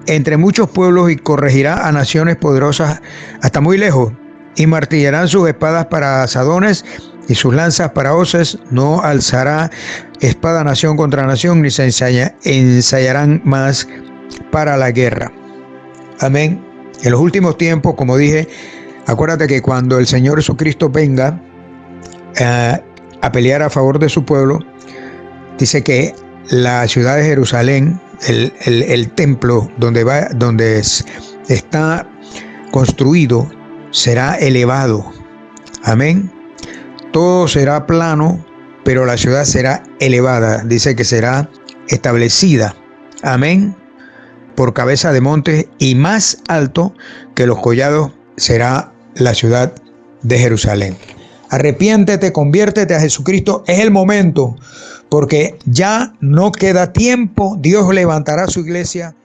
entre muchos pueblos y corregirá a naciones poderosas hasta muy lejos, y martillarán sus espadas para asadones y sus lanzas para hoces. No alzará espada nación contra nación, ni se ensayarán más para la guerra. Amén. En los últimos tiempos, como dije, acuérdate que cuando el Señor Jesucristo venga a pelear a favor de su pueblo, dice que la ciudad de Jerusalén, el templo donde está construido, será elevado. Amén. Todo será plano, pero la ciudad será elevada. Dice que será establecida. Amén. Por cabeza de montes, y más alto que los collados será la ciudad de Jerusalén. Arrepiéntete, conviértete a Jesucristo. Es el momento, porque ya no queda tiempo. Dios levantará su iglesia